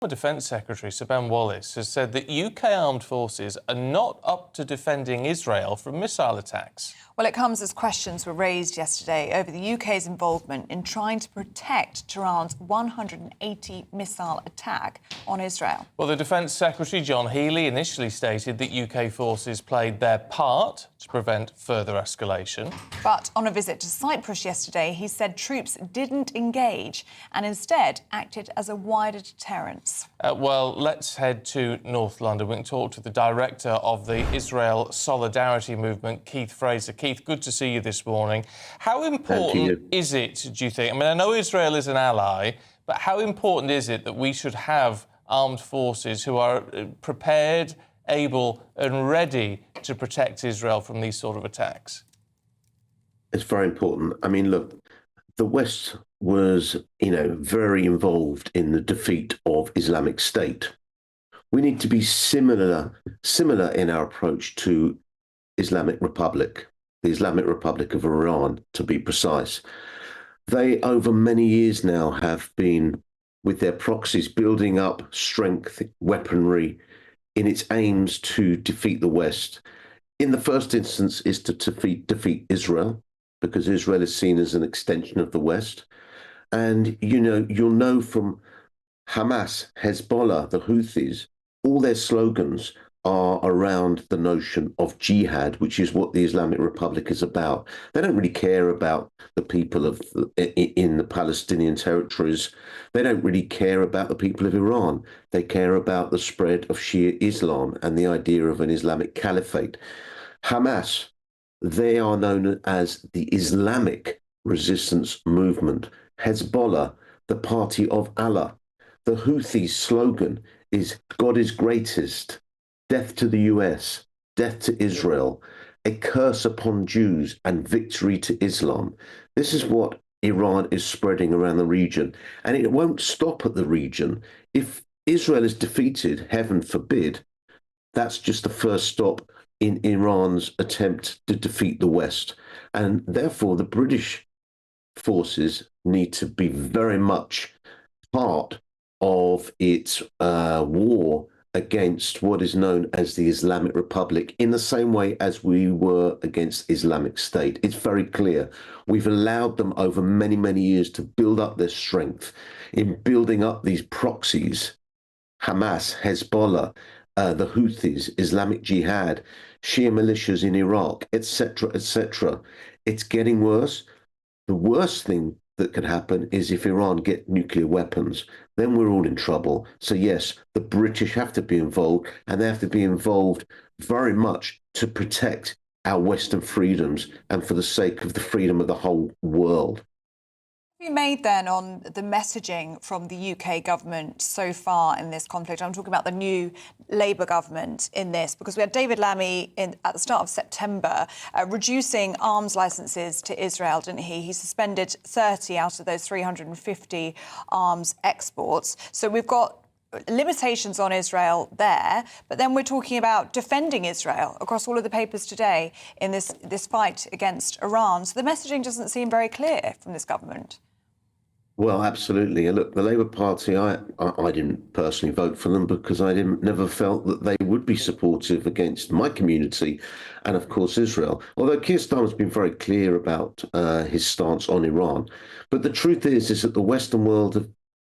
The Defence Secretary, Sir Ben Wallace, has said that UK armed forces are not up to defending Israel from missile attacks. Well, it comes as questions were raised yesterday over the UK's involvement in trying to protect Tehran's 180 missile attack on Israel. Well, the Defence Secretary, John Healey, initially stated that UK forces played their part to prevent further escalation. But on a visit to Cyprus yesterday, he said troops didn't engage and instead acted as a wider deterrence. Well, let's head to North London. We can talk to the director of the Israel Solidarity Movement, Keith Fraser. Keith, good to see you this morning. How important is it, do you think? I mean, I know Israel is an ally, but how important is it that we should have armed forces who are prepared, able and ready to protect Israel from these sort of attacks? It's very important. I mean, look, the West was, very involved in the defeat of Islamic State. We need to be similar in our approach to Islamic Republic, the Islamic Republic of Iran, to be precise. They, over many years now, have been, with their proxies, building up strength, weaponry, in its aims to defeat the West. In the first instance is to defeat Israel, because Israel is seen as an extension of the West. And, you'll know from Hamas, Hezbollah, the Houthis, all their slogans are around the notion of jihad, which is what the Islamic Republic is about. They don't really care about the people in the Palestinian territories. They don't really care about the people of Iran. They care about the spread of Shia Islam and the idea of an Islamic caliphate. Hamas, they are known as the Islamic Resistance Movement. Hezbollah, the Party of Allah. The Houthis' slogan is God is greatest, death to the US, death to Israel, a curse upon Jews and victory to Islam. This is what Iran is spreading around the region. And it won't stop at the region. If Israel is defeated, heaven forbid, that's just the first stop in Iran's attempt to defeat the West. And therefore, the British forces need to be very much part of its war against what is known as the Islamic Republic, in the same way as we were against Islamic State. It's very clear. We've allowed them over many, many years to build up their strength in building up these proxies, Hamas, Hezbollah, the Houthis, Islamic Jihad, Shia militias in Iraq, etc., etc. It's getting worse. The worst thing that could happen is if Iran get nuclear weapons, then we're all in trouble. So yes, the British have to be involved, and they have to be involved very much to protect our Western freedoms and for the sake of the freedom of the whole world. You made then on the messaging from the UK government so far in this conflict? I'm talking about the new Labour government in this, because we had David Lammy at the start of September reducing arms licences to Israel, didn't he? He suspended 30 out of those 350 arms exports. So we've got limitations on Israel there, but then we're talking about defending Israel across all of the papers today in this fight against Iran. So the messaging doesn't seem very clear from this government. Well, absolutely. And look, the Labour Party, I didn't personally vote for them because I never felt that they would be supportive against my community and, of course, Israel. Although Keir Starmer's been very clear about his stance on Iran. But the truth is that the Western world have,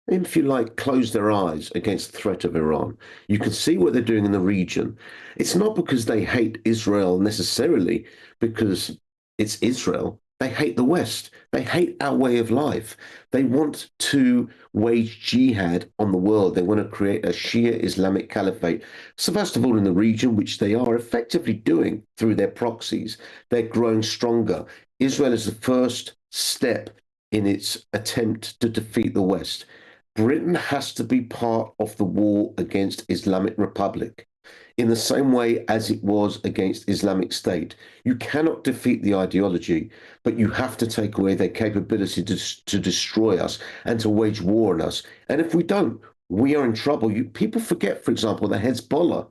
if you like, closed their eyes against the threat of Iran. You can see what they're doing in the region. It's not because they hate Israel necessarily, because it's Israel. They hate the West. They hate our way of life. They want to wage jihad on the world. They want to create a Shia Islamic caliphate. So first of all, in the region, which they are effectively doing through their proxies, they're growing stronger. Israel is the first step in its attempt to defeat the West. Britain has to be part of the war against Islamic Republic, in the same way as it was against Islamic State. You cannot defeat the ideology, but you have to take away their capability to destroy us and to wage war on us. And if we don't, we are in trouble. People forget, for example, that Hezbollah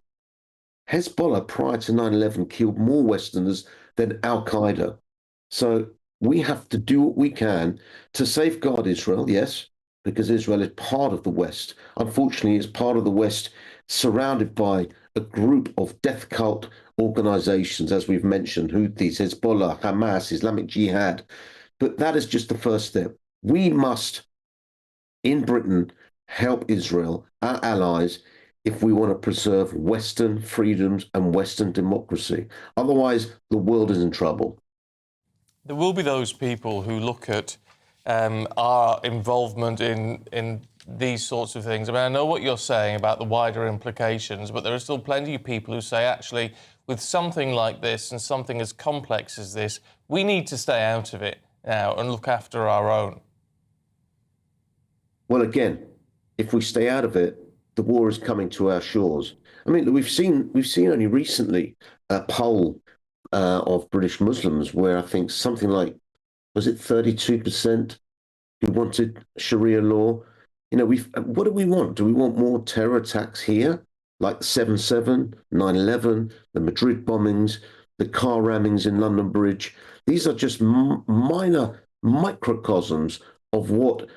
prior to 9/11 killed more Westerners than Al-Qaeda. So we have to do what we can to safeguard Israel, yes, because Israel is part of the West. Unfortunately, it's part of the West surrounded by a group of death cult organizations, as we've mentioned, Houthis, Hezbollah, Hamas, Islamic Jihad. But that is just the first step. We must, in Britain, help Israel, our allies, if we want to preserve Western freedoms and Western democracy. Otherwise, the world is in trouble. There will be those people who look at our involvement in these sorts of things. I mean, I know what you're saying about the wider implications, but there are still plenty of people who say, actually, with something like this and something as complex as this, we need to stay out of it now and look after our own. Well, again, if we stay out of it, the war is coming to our shores. I mean, we've seen only recently a poll of British Muslims where I think something like, was it 32% who wanted Sharia law? You know, what do we want? Do we want more terror attacks here, like the 7/7, 9/11, the Madrid bombings, the car rammings in London Bridge? These are just minor microcosms of what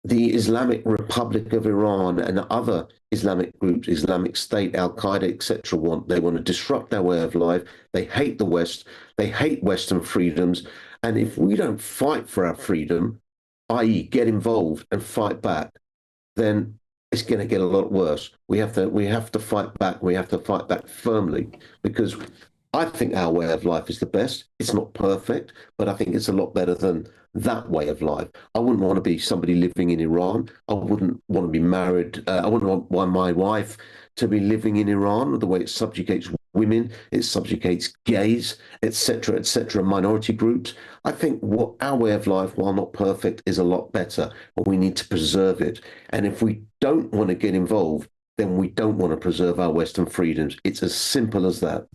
the Islamic Republic of Iran and other Islamic groups, Islamic State, Al-Qaeda, etc., want. They want to disrupt our way of life. They hate the West. They hate Western freedoms. And if we don't fight for our freedom, i.e. get involved and fight back, then it's going to get a lot worse. We have to fight back. We have to fight back firmly, because I think our way of life is the best. It's not perfect, but I think it's a lot better than that way of life. I wouldn't want to be somebody living in Iran. I wouldn't want to be married. I wouldn't want my wife to be living in Iran, the way it subjugates women, it subjugates gays, etc., minority groups. I think what our way of life, while not perfect, is a lot better, but we need to preserve it. And if we don't want to get involved, then we don't want to preserve our Western freedoms. It's as simple as that.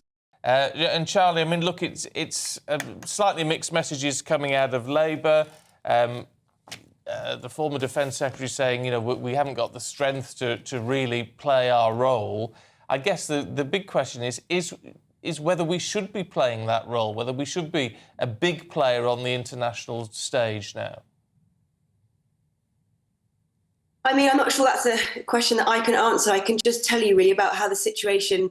And Charlie, I mean, look, it's slightly mixed messages coming out of Labour. The former Defence Secretary saying, you know, we haven't got the strength to really play our role. I guess the big question is whether we should be playing that role, whether we should be a big player on the international stage now. I mean, I'm not sure that's a question that I can answer. I can just tell you really about how the situation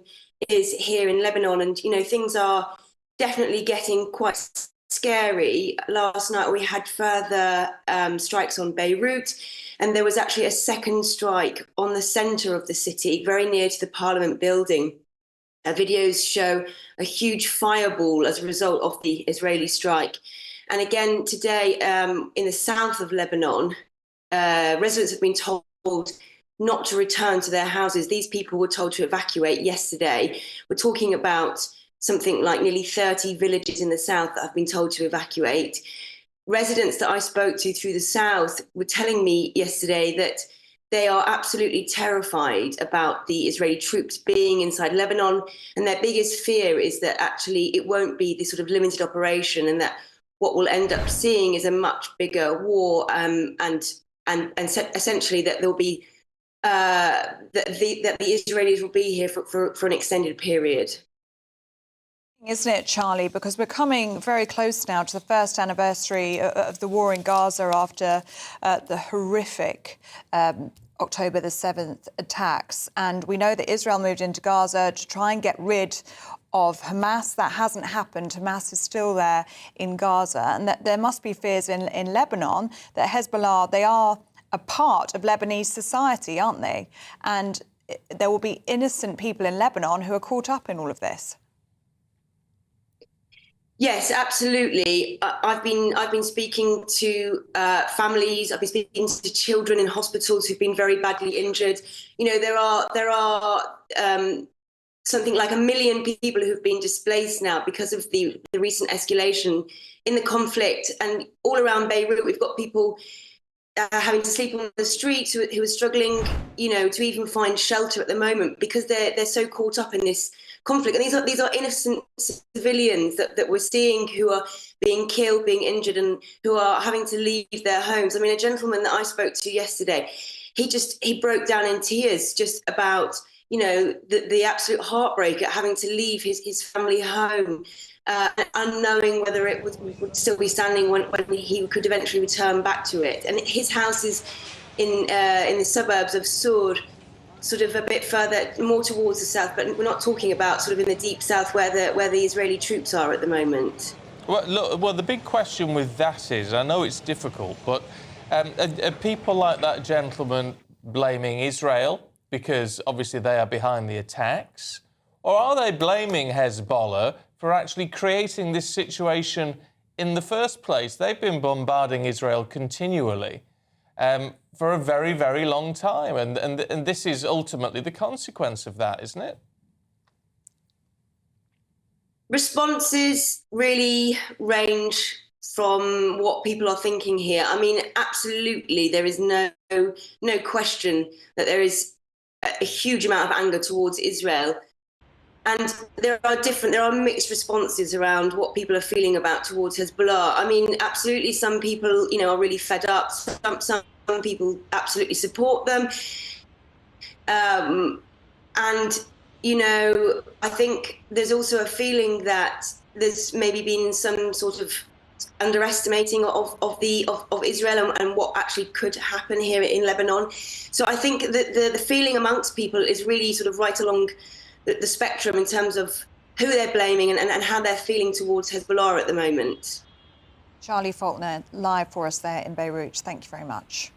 is here in Lebanon. And, you know, things are definitely getting quite scary. Last night we had further strikes on Beirut, and there was actually a second strike on the centre of the city, very near to the Parliament building. Videos show a huge fireball as a result of the Israeli strike. And again, today in the south of Lebanon, residents have been told not to return to their houses. These people were told to evacuate yesterday. We're talking about something like nearly 30 villages in the south that have been told to evacuate. Residents that I spoke to through the south were telling me yesterday that they are absolutely terrified about the Israeli troops being inside Lebanon, and their biggest fear is that actually it won't be this sort of limited operation, and that what we'll end up seeing is a much bigger war, and essentially that there'll be that the Israelis will be here for an extended period. Isn't it, Charlie? Because we're coming very close now to the first anniversary of the war in Gaza after the horrific October the 7th attacks. And we know that Israel moved into Gaza to try and get rid of Hamas. That hasn't happened. Hamas is still there in Gaza. And that there must be fears in Lebanon that Hezbollah, they are a part of Lebanese society, aren't they? And there will be innocent people in Lebanon who are caught up in all of this. Yes, absolutely. I've been speaking to families. I've been speaking to children in hospitals who've been very badly injured. You know, there are something like 1 million people who've been displaced now because of the recent escalation in the conflict. And all around Beirut, we've got people having to sleep on the streets who are struggling, you know, to even find shelter at the moment because they're so caught up in this conflict. And these are innocent civilians that we're seeing who are being killed, being injured, and who are having to leave their homes. I mean, a gentleman that I spoke to yesterday, he broke down in tears just about, you know, the absolute heartbreak at having to leave his family home, unknowing whether it would still be standing when he could eventually return back to it. And his house is in the suburbs of Sur, sort of a bit further, more towards the south. But we're not talking about sort of in the deep south where the Israeli troops are at the moment. Well, look, well, the big question with that is, I know it's difficult, but are people like that gentleman blaming Israel because obviously they are behind the attacks? Or are they blaming Hezbollah for actually creating this situation in the first place? They've been bombarding Israel continually for a very, very long time. And this is ultimately the consequence of that, isn't it? Responses really range from what people are thinking here. I mean, absolutely, there is no question that there is a huge amount of anger towards Israel. And there are mixed responses around what people are feeling about towards Hezbollah. I mean, absolutely, some people, are really fed up. Some people absolutely support them. And I think there's also a feeling that there's maybe been some sort of underestimating of Israel and what actually could happen here in Lebanon. So I think that the feeling amongst people is really sort of right along the spectrum in terms of who they're blaming and how they're feeling towards Hezbollah at the moment. Charlie Faulkner, live for us there in Beirut. Thank you very much.